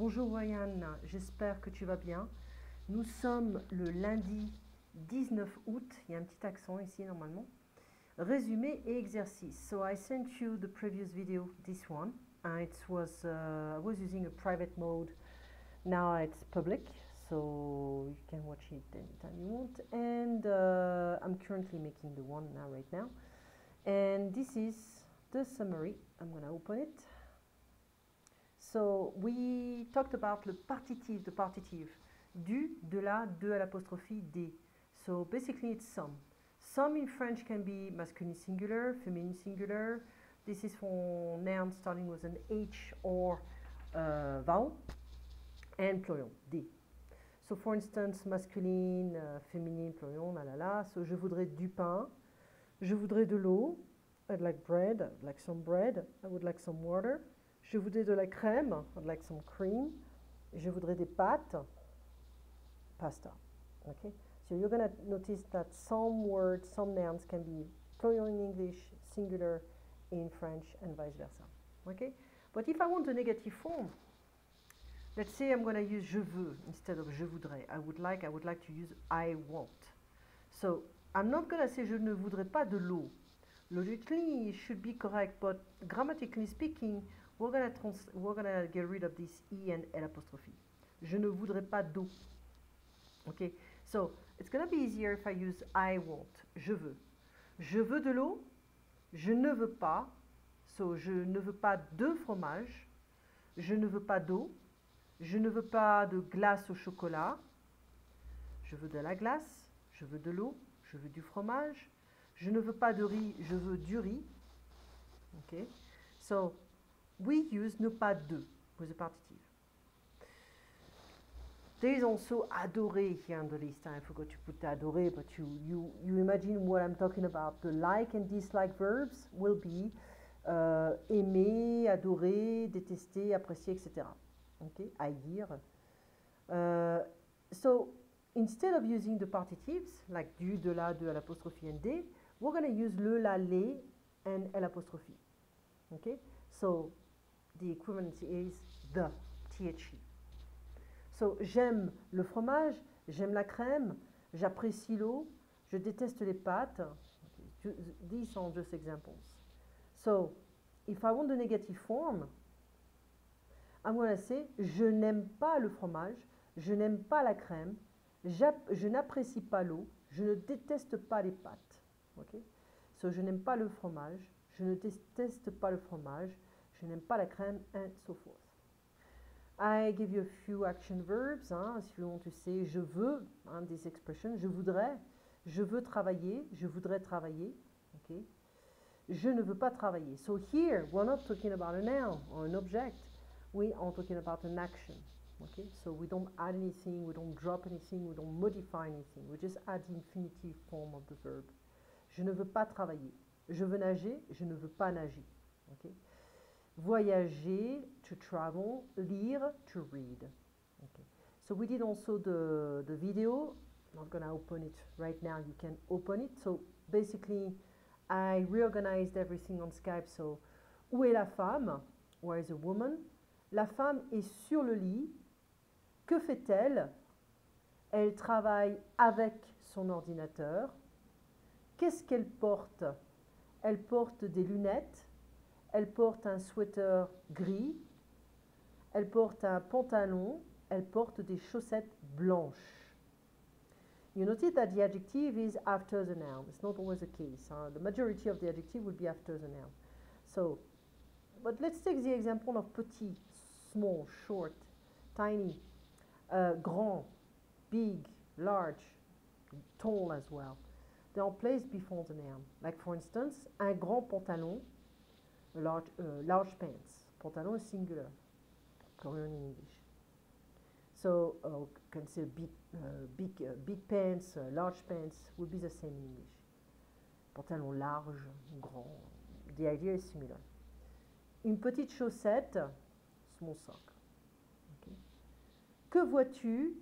Bonjour Ryan, j'espère que tu vas bien. Nous sommes le lundi 19 août, il y a un petit accent ici normalement. Résumé et exercice. So I sent you the previous video, this one. I was using a private mode. Now it's public, so you can watch it anytime you want. And I'm currently making the one now, right now. And this is the summary. I'm gonna open it. So we talked about the partitive, du, de la, de à l'apostrophe, des. So basically it's some. Some in French can be masculine singular, feminine singular. This is for nouns starting with an H or vowel. And plural, des. So for instance, masculine, féminine, plural, la la la. So je voudrais du pain. Je voudrais de l'eau. I'd like bread. I'd like some bread. I would like some water. Je voudrais de la crème. I'd like some cream. Je voudrais des pâtes. Pasta. Okay? So you're going to notice that some words, some nouns can be plural in English, singular in French, and vice versa. Okay? But if I want a negative form, let's say I'm going to use je veux instead of je voudrais. I would like to use I want. So I'm not going to say je ne voudrais pas de l'eau. Logically, it should be correct, but grammatically speaking, we're gonna get rid of this E and L apostrophe. Je ne voudrais pas d'eau. Okay, so it's gonna be easier if I use I want. Je veux. Je veux de l'eau. Je ne veux pas. So je ne veux pas de fromage. Je ne veux pas d'eau. Je ne veux pas de glace au chocolat. Je veux de la glace. Je veux de l'eau. Je veux du fromage. Je ne veux pas de riz, je veux du riz. Okay, so we use ne pas de with the partitive. There is also adorer here on the list. I forgot to put adorer, but you imagine what I'm talking about. The like and dislike verbs will be aimer, adorer, détester, apprécier, etc. Okay, haïr. So instead of using the partitives like du, de la, de à l'apostrophe and des, we're going to use le, la, les, and L apostrophe. Okay? So the equivalency is the, THE. So j'aime le fromage, j'aime la crème, j'apprécie l'eau, je déteste les pâtes. Okay. These are just examples. So if I want the negative form, I'm going to say je n'aime pas le fromage, je n'aime pas la crème, je n'apprécie pas l'eau, je ne déteste pas les pâtes. Okay? So je n'aime pas le fromage, je ne déteste pas le fromage, je n'aime pas la crème, and so forth. I give you a few action verbs, if you want to say je veux, this expression, je veux travailler, je voudrais travailler. Okay? Je ne veux pas travailler. So here, we're not talking about a noun or an object, we are talking about an action. Okay? So we don't add anything, we don't drop anything, we don't modify anything, we just add the infinitive form of the verb. Je ne veux pas travailler. Je veux nager, je ne veux pas nager. Okay? Voyager, to travel. Lire, to read. Okay. So we did also the video. I'm not going to open it right now. You can open it. So basically, I reorganized everything on Skype. So, où est la femme? Where is the woman? La femme est sur le lit. Que fait-elle? Elle travaille avec son ordinateur. Qu'est-ce qu'elle porte? Elle porte des lunettes, elle porte un sweater gris, elle porte un pantalon, elle porte des chaussettes blanches. You notice that the adjective is after the noun. It's not always the case. The majority of the adjective will be after the noun. So, but let's take the example of petit, small, short, tiny, grand, big, large, tall as well. They are placed before the noun. Like for instance, un grand pantalon, large pants. Pantalon is singular, plural in English. So you can say big pants, large pants would be the same in English. Pantalon large, grand. The idea is similar. Une petite chaussette, small sock. Okay. Que vois-tu?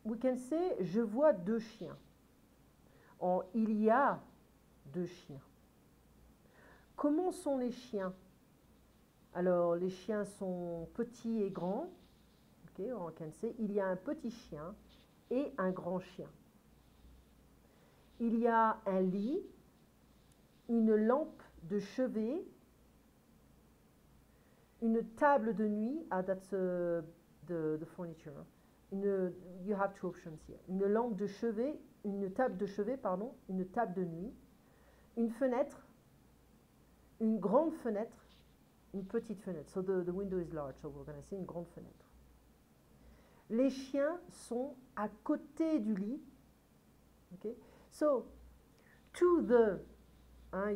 We can say je vois deux chiens. Or, il y a deux chiens. Comment sont les chiens? Alors, les chiens sont petits et grands. Ok, on can say. Il y a un petit chien et un grand chien. Il y a un lit, une lampe de chevet, une table de nuit. Ah, that's the furniture. You have two options here. Une lampe de chevet, une table de chevet, pardon, une table de nuit, une fenêtre, une grande fenêtre, une petite fenêtre. So the window is large, so we're going to say une grande fenêtre. Les chiens sont à côté du lit. Okay? So, to the,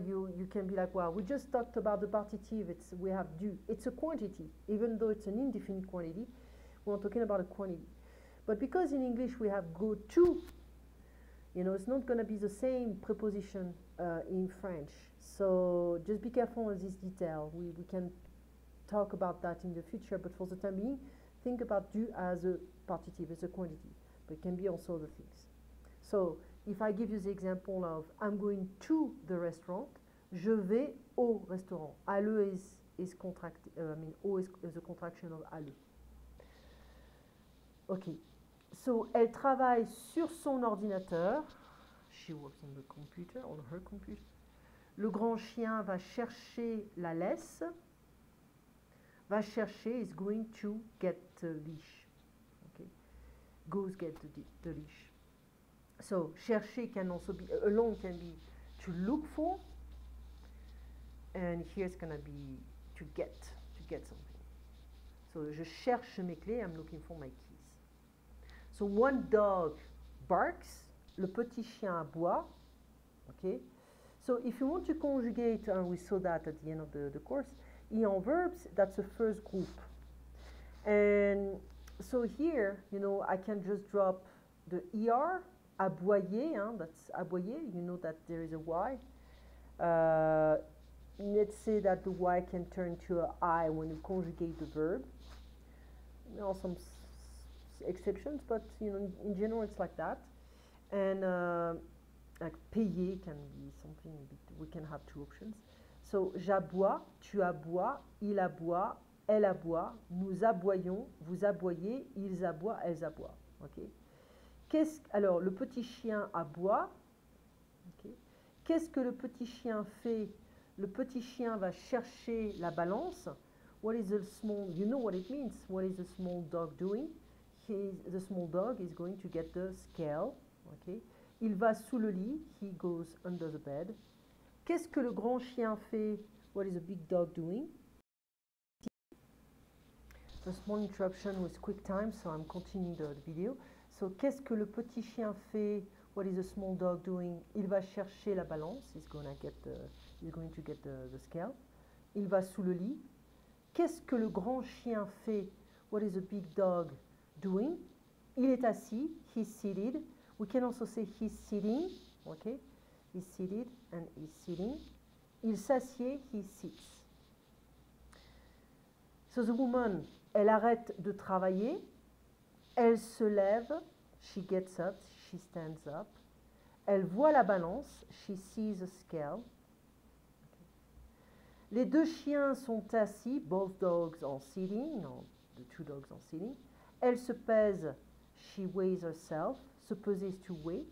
you can be like, well, we just talked about the partitive, we have du. It's a quantity, even though it's an indefinite quantity. We're talking about a quantity. But because in English we have go to, it's not going to be the same preposition in French. So just be careful on this detail. We can talk about that in the future, but for the time being, think about du as a partitive, as a quantity, but it can be also other things. So if I give you the example of I'm going to the restaurant, je vais au restaurant. Aller is contracted, au is a contraction of aller. Okay, so elle travaille sur son ordinateur. She works on the computer, on her computer. Le grand chien va chercher la laisse. Va chercher is going to get the leash. Okay, goes get the leash. So chercher can also be alone, can be to look for, and here it's gonna be to get something. So je cherche mes clés. I'm looking for my keys. So one dog barks. Le petit chien aboie. Okay. So if you want to conjugate, and we saw that at the end of the course, ion verbs, that's the first group. And so here, I can just drop the ER, aboyer, that's aboyer, you know that there is a Y. Let's say that the Y can turn to an I when you conjugate the verb. There are some exceptions, but in general it's like that. And like payer can be something, we can have two options. So j'aboie, tu aboies, il aboie, elle aboie, nous aboyons, vous aboyez, ils aboient, elles aboient. Okay. Alors le petit chien aboie. Okay. Qu'est-ce que le petit chien fait? Le petit chien va chercher la balance. What is the small, you know what it means. What is the small dog doing? The small dog is going to get the scale. Okay. Il va sous le lit. He goes under the bed. Qu'est-ce que le grand chien fait? What is the big dog doing? A small interruption with quick time, so I'm continuing the video. So, qu'est-ce que le petit chien fait? What is the small dog doing? Il va chercher la balance. He's going to get the scale. Il va sous le lit. Qu'est-ce que le grand chien fait? What is the big dog doing? Il est assis. He's seated. We can also say he's sitting. Okay? He's seated and he's sitting. Il s'assied. He sits. So the woman, elle arrête de travailler. Elle se lève. She gets up. She stands up. Elle voit la balance. She sees a scale. Okay. Les deux chiens sont assis. Both dogs are sitting. No, the two dogs are sitting. Elle se pèse. She weighs herself. Se peser is to weigh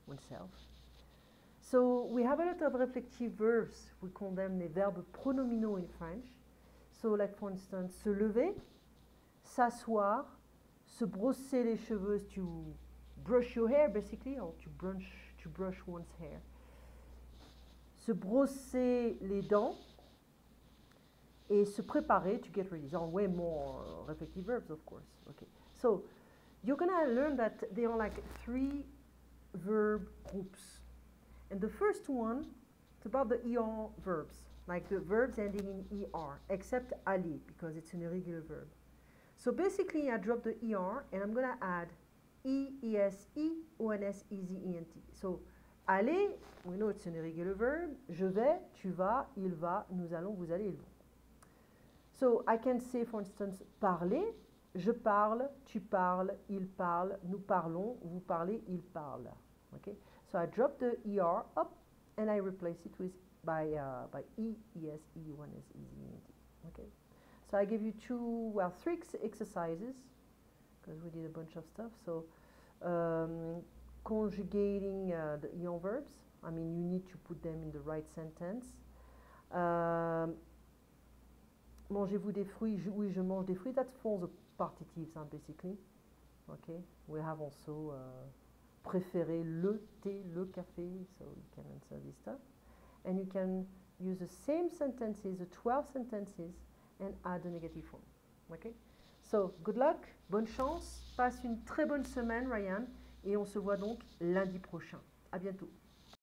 oneself. So we have a lot of reflective verbs. We call them les verbes pronominaux in French. So like for instance, se lever, s'asseoir, se brosser les cheveux is to brush your hair basically, or to brush one's hair. Se brosser les dents et se préparer to get ready. There are way more reflective verbs, of course. Okay. So you're gonna learn that there are like 3 verb groups. And the first one is about the ER verbs, like the verbs ending in ER, except aller, because it's an irregular verb. So basically, I drop the ER, and I'm going to add E-E-S-E, O-N-S-E-Z-E-N-T. So, aller, we know it's an irregular verb. Je vais, tu vas, il va, nous allons, vous allez, ils vont. So, I can say, for instance, parler. Je parle, tu parles, il parle, nous parlons, vous parlez, il parle. Okay? So I drop the ER up and I replace it with by E, ES, E, one is easy and D. Okay, so I give you three exercises because we did a bunch of stuff. So conjugating the ion verbs. I mean, you need to put them in the right sentence. Mangez-vous des fruits? Oui, je mange des fruits. That's for the partitives, basically. Okay, we have also préféré le thé, le café, so you can answer this stuff. And you can use the same sentences, the 12 sentences, and add a negative form. Okay, so good luck, bonne chance, passe une très bonne semaine, Ryan, et on se voit donc lundi prochain. À bientôt.